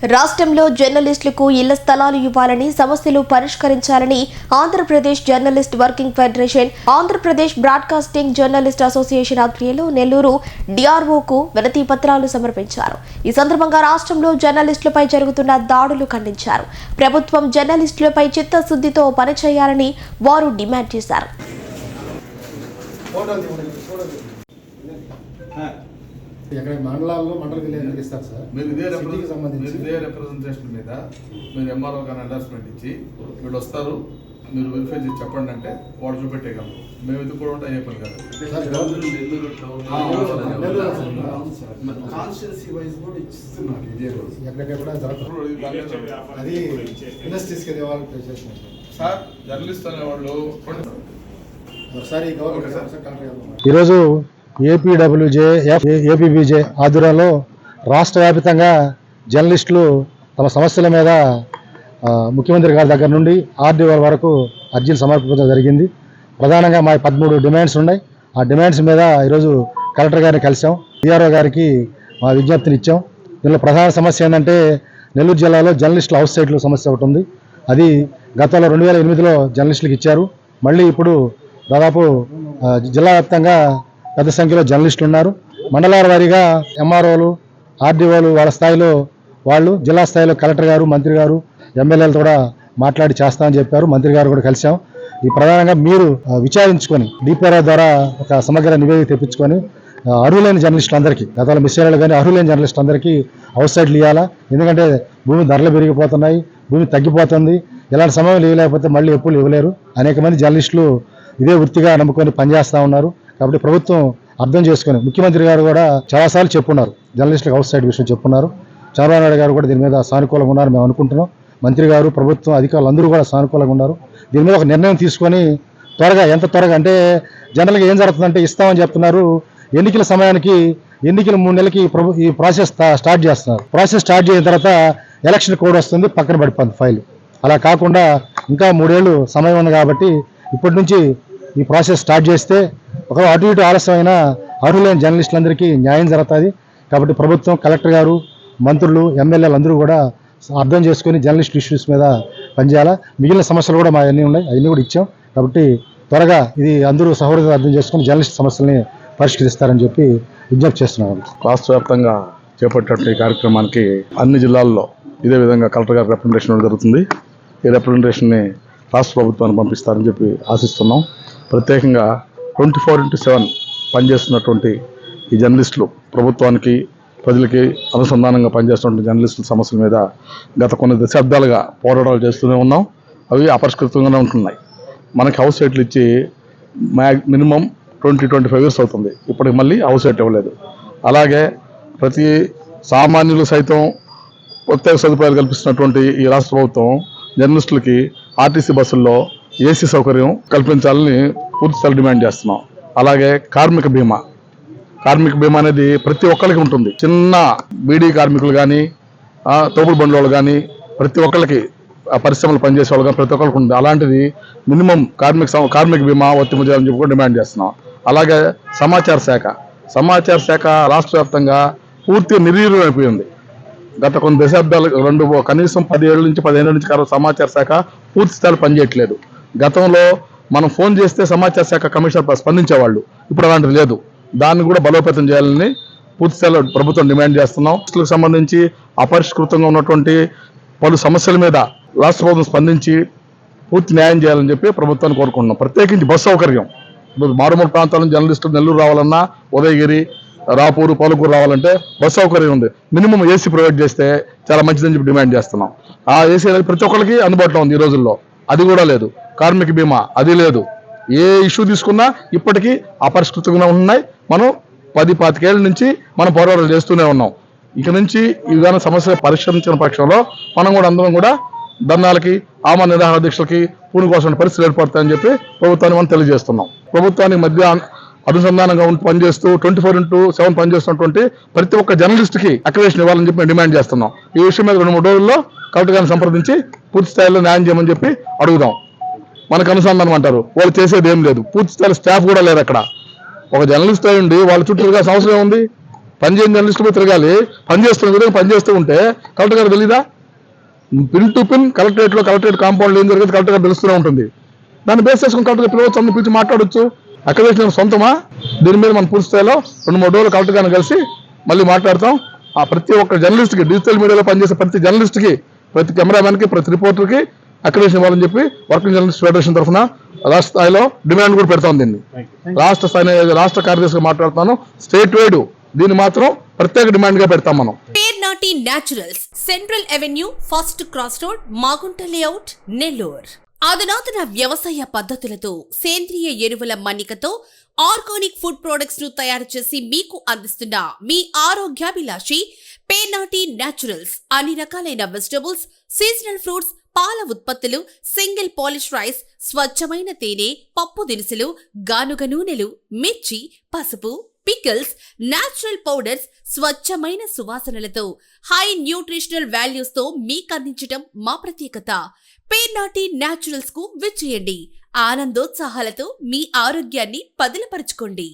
రాష్ట్రంలో జర్నలిస్టులకు ఇళ్ల స్థలాలు ఇవ్వాలని సమస్యలు పరిష్కరించాలని Andhra Pradesh journalist working federation, Andhra Pradesh broadcasting journalist association ఆధ్వర్యంలో నెల్లూరు డిఆర్ఓకు వినతి పత్రాలు సమర్పించారు. ఈ సందర్భంగా రాష్ట్రంలో జర్నలిస్టులపై జరుగుతున్న దాడులు ఖండించారు. ప్రభుత్వం జర్నలిస్టులపై చిత్తశుద్ధితో పనిచేయాలని వారు డిమాండ్ చేశారు. ఎక్కడ మండలాల్లో మండల విలేజ్ ఇస్తారు సార్. మీరు ఇదే రిప్రజెంటేషన్ మీద మీరు ఎంఆర్ఓ కానీ అండర్స్మెంట్ ఇచ్చి వీళ్ళు వస్తారు, మీరు వెరిఫై చేసి చెప్పండి అంటే వాళ్ళు చూపెట్టేయగలరు. మేము ఇది కూడా అయ్యే పని కాదు. సార్ జర్నలిస్ట్ అనేవాళ్ళు ఈరోజు ఏపీబీజే ఆధ్వర్యంలో రాష్ట్ర వ్యాప్తంగా జర్నలిస్టులు తమ సమస్యల మీద ముఖ్యమంత్రి గారి దగ్గర నుండి ఆర్డీఓ వరకు అర్జీలు సమర్పించడం జరిగింది. ప్రధానంగా మా 13 డిమాండ్స్ ఉన్నాయి. ఆ డిమాండ్స్ మీద ఈరోజు కలెక్టర్ గారిని కలిసాం, డిఆర్ఓ గారికి మా విజ్ఞప్తిని ఇచ్చాం. దీనిలో ప్రధాన సమస్య ఏంటంటే నెల్లూరు జిల్లాలో జర్నలిస్టుల హౌస్ సైట్లు సమస్య ఒకటి ఉంది. అది గతంలో 2008లో జర్నలిస్టులకు ఇచ్చారు. మళ్ళీ ఇప్పుడు దాదాపు జిల్లా వ్యాప్తంగా పెద్ద సంఖ్యలో జర్నలిస్టులు ఉన్నారు. మండలాల వారీగా ఎంఆర్ఓలు, ఆర్డీఓలు వాళ్ళ స్థాయిలో వాళ్ళు, జిల్లా స్థాయిలో కలెక్టర్ గారు, మంత్రి గారు, ఎమ్మెల్యేలు కూడా మాట్లాడి చేస్తామని చెప్పారు. మంత్రి గారు కూడా కలిసాం. ఈ ప్రధానంగా మీరు విచారించుకొని డిపిఆర్ఓ ద్వారా ఒక సమగ్ర నివేదిక తెప్పించుకొని అర్హులైన జర్నలిస్టులందరికీ, గతంలో మిస్ అయ్యారు కానీ అర్హులైన జర్నలిస్టులందరికీ హౌస్ సైట్లు ఇవ్వాలా. ఎందుకంటే భూమి ధరలు పెరిగిపోతున్నాయి, భూమి తగ్గిపోతుంది. ఇలాంటి సమయం ఇవ్వలేకపోతే మళ్ళీ ఎప్పుడు ఇవ్వలేరు. అనేక మంది జర్నలిస్టులు ఇదే వృత్తిగా నమ్ముకొని పనిచేస్తూ ఉన్నారు. కాబట్టి ప్రభుత్వం అర్థం చేసుకుని, ముఖ్యమంత్రి గారు కూడా చాలాసార్లు చెప్పున్నారు, జర్నలిస్టులకు హౌస్ సైడ్ విషయం చెప్పున్నారు. చంద్రబాబు నాయుడు గారు కూడా దీని మీద సానుకూలంగా ఉన్నారు మేము అనుకుంటున్నాం. మంత్రి గారు, ప్రభుత్వం, అధికారులు అందరూ కూడా సానుకూలంగా ఉన్నారు. దీని మీద ఒక నిర్ణయం తీసుకొని త్వరగా, ఎంత త్వరగా అంటే జనరల్గా ఏం జరుగుతుందంటే ఇస్తామని చెప్తున్నారు. ఎన్నికల సమయానికి, ఎన్నికల 3 నెలలకి ఈ ప్రాసెస్ స్టార్ట్ చేస్తున్నారు. ప్రాసెస్ స్టార్ట్ చేసిన తర్వాత ఎలక్షన్ కోడ్ వస్తుంది, పక్కన పడిపోతుంది ఫైల్. అలా కాకుండా ఇంకా 3 ఏళ్ళు సమయం ఉంది కాబట్టి ఇప్పటి నుంచి ఈ ప్రాసెస్ స్టార్ట్ చేస్తే ఒక అటు ఇటు ఆలస్యమైన అర్హులైన జర్నలిస్టులందరికీ న్యాయం జరుగుతుంది. కాబట్టి ప్రభుత్వం, కలెక్టర్ గారు, మంత్రులు, ఎమ్మెల్యేలు అందరూ కూడా అర్థం చేసుకుని జర్నలిస్ట్ ఇష్యూస్ మీద పనిచేయాలా. మిగిలిన సమస్యలు కూడా మా అన్నీ ఉన్నాయి, అవన్నీ కూడా ఇచ్చాం. కాబట్టి త్వరగా ఇది అందరూ సహోదరంగా అర్థం చేసుకుని జర్నలిస్ట్ సమస్యల్ని పరిష్కరిస్తారని చెప్పి విజ్ఞప్తి చేస్తున్నాం. రాష్ట్ర వ్యాప్తంగా చేపట్టిన ఈ కార్యక్రమానికి అన్ని జిల్లాల్లో ఇదే విధంగా కలెక్టర్ గారి రిప్రజెంటేషన్ జరుగుతుంది. ఈ రిప్రజెంటేషన్ని రాష్ట్ర ప్రభుత్వాన్ని పంపిస్తారని చెప్పి ఆశిస్తున్నాం. ప్రత్యేకంగా 24/7 పనిచేస్తున్నటువంటి ఈ జర్నలిస్టులు, ప్రభుత్వానికి, ప్రజలకి అనుసంధానంగా పనిచేస్తున్న జర్నలిస్టుల సమస్యల మీద గత కొన్ని దశాబ్దాలుగా పోరాటాలు చేస్తూనే ఉన్నాం. అవి అపరిష్కృతంగానే ఉంటున్నాయి. మనకి హౌస్ సైట్లు ఇచ్చి మినిమం 20-25 ఇయర్స్ అవుతుంది. ఇప్పటికి మళ్ళీ హౌస్ సైట్ ఇవ్వలేదు. అలాగే ప్రతి సామాన్యులు సైతం ప్రత్యేక సదుపాయాలు కల్పిస్తున్నటువంటి ఈ రాష్ట్ర ప్రభుత్వం జర్నలిస్టులకి ఆర్టీసీ బస్సుల్లో ఏసీ సౌకర్యం కల్పించాలని పూర్తిస్థాయి డిమాండ్ చేస్తున్నాం. అలాగే కార్మిక బీమా అనేది ప్రతి ఒక్కరికి ఉంటుంది. చిన్న బీడీ కార్మికులు కానీ, తోపుడు బండ్ల వాళ్ళు కానీ, ప్రతి ఒక్కరికి, పరిశ్రమలు పనిచేసే వాళ్ళు కానీ ప్రతి ఒక్కరికి ఉంటుంది. అలాంటిది మినిమం కార్మిక బీమా వర్తింపజేయాలని చెప్పి కూడా డిమాండ్ చేస్తున్నాం. అలాగే సమాచార శాఖ రాష్ట్ర వ్యాప్తంగా పూర్తిగా నిర్వీర్యం అయిపోయింది. గత కొన్ని దశాబ్దాలు కనీసం 10 ఏళ్ళ నుంచి 15 ఏళ్ళ నుంచి సమాచార శాఖ పూర్తి స్థాయిలో పనిచేయట్లేదు. గతంలో మనం ఫోన్ చేస్తే సమాచార శాఖ కమిషనర్ స్పందించేవాళ్ళు, ఇప్పుడు అలాంటిది లేదు. దాన్ని కూడా బలోపేతం చేయాలని పూర్తి స్థాయిలో ప్రభుత్వం డిమాండ్ చేస్తున్నాం. రాష్ట్రాలకు సంబంధించి అపరిష్కృతంగా ఉన్నటువంటి పలు సమస్యల మీద రాష్ట్ర ప్రభుత్వం స్పందించి పూర్తి న్యాయం చేయాలని చెప్పి ప్రభుత్వాన్ని కోరుకుంటున్నాం. ప్రత్యేకించి బస్సు సౌకర్యం, మారుమూల ప్రాంతాల నుంచి జర్నలిస్టులు నెల్లూరు రావాలన్నా, ఉదయగిరి, రాపూరు, పాలకూరు రావాలంటే బస్సు సౌకర్యం ఉంది. మినిమం ఏసీ ప్రొవైడ్ చేస్తే చాలా మంచిదని చెప్పి డిమాండ్ చేస్తున్నాం. ఆ ఏసీ అనేది ప్రతి ఒక్కరికి అందుబాటులో ఉంది ఈ రోజుల్లో. అది కూడా లేదు. కార్మిక బీమా అది లేదు. ఏ ఇష్యూ తీసుకున్నా ఇప్పటికీ అపరిష్కృతంగా ఉన్నాయి. మనం 10-25 ఏళ్ళ నుంచి మనం పోరాటాలు చేస్తూనే ఉన్నాం. ఇక నుంచి ఈ విధాన సమస్య పరిష్కరించిన పక్షంలో మనం కూడా అందరం కూడా ధర్నాలకి, ఆమరణ నిరాహార దీక్షలకి పూనుకోవాల్సిన పరిస్థితులు ఏర్పడతాయని చెప్పి ప్రభుత్వాన్ని మనం తెలియజేస్తున్నాం. ప్రభుత్వానికి మధ్య అనుసంధానంగా పనిచేస్తూ 24/7 పనిచేస్తున్నటువంటి ప్రతి ఒక్క జర్నలిస్టుకి అక్రిడేషన్ ఇవ్వాలని చెప్పి మేము డిమాండ్ చేస్తున్నాం. ఈ విషయం మీద 2-3 రోజుల్లో కలెక్టర్ గారిని సంప్రదించి పూర్తి స్థాయిలో న్యాయం చేయమని చెప్పి అడుగుదాం. మనకు అనుసంధానం అంటారు, వాళ్ళు చేసేది ఏం లేదు. పూర్తి స్థాయి స్టాఫ్ కూడా లేదు అక్కడ. ఒక జర్నలిస్ట్ అయ్యండి వాళ్ళ చుట్టూగా అవసరం ఉంది. పనిచేయని జర్నలిస్టులు తిరగాలి, పనిచేస్తున్న విధంగా పనిచేస్తూ ఉంటే కలెక్టర్ గారు తెలీదా? Pin to pin collectorate compound ఏం జరిగింది కలెక్టర్ గారు తెలుస్తూనే ఉంటుంది. దాన్ని బేస్ చేసుకుని కలెక్టర్ గారు పిలవచ్చు, అందరిని పిలిచి మాట్లాడొచ్చు. అక్రిడిటేషన్ సొంతమా? దీని మీద మనం పూర్తి స్థాయిలో 2-3 రోజులు కలెక్టర్ గారిని కలిసి మళ్ళీ మాట్లాడతాం. ఆ ప్రతి ఒక్క జర్నలిస్ట్కి, డిజిటల్ మీడియాలో పనిచేసే ప్రతి జర్నలిస్ట్కి, ప్రతి కెమెరామెన్కి, ప్రతి రిపోర్టర్కి అక్రిడిటేషన్ ఇవ్వాలని చెప్పి వర్కింగ్ జర్నలిస్ట్ ఫెడరేషన్ తరఫున రాష్ట్ర స్థాయిలో డిమాండ్ కూడా పెడతాం. దీన్ని రాష్ట్ర కార్యదర్శిగా మాట్లాడుతాను. స్టేట్ వైడ్ దీన్ని మాత్రం ప్రత్యేక డిమాండ్ గా పెడతాం మనం. Pernati naturals, central avenue, first cross road, Magunta layout, Nellore. అధునాతన వ్యవసాయ పద్ధతులతో సేంద్రియ ఎరువుల మన్నికతో ఆర్గానిక్ ఫుడ్ ప్రొడక్ట్స్ ను తయారు చేసి మీకు అందిస్తున్న మీ ఆరోగ్యాభిలాషి పేర్నాటి న్యాచురల్స్. అన్ని రకాలైన వెజిటబుల్స్, సీజనల్ ఫ్రూట్స్, పాల ఉత్పత్తులు, సింగిల్ పాలిష్ రైస్, స్వచ్ఛమైన తేనె, పప్పు దినుసులు, గానుగ నూనెలు, మిర్చి, పసుపు, పికిల్స్, నేచురల్ పౌడర్స్, స్వచ్ఛమైన సువాసనలతో హై న్యూట్రిషనల్ వాల్యూస్ తో మీకందించటం మా ప్రత్యేకత. పేర్నాటి న్యాచురల్స్ కు విచ్చేయండి. ఆనందోత్సాహాలతో మీ ఆరోగ్యాన్ని పదిలపరచుకోండి.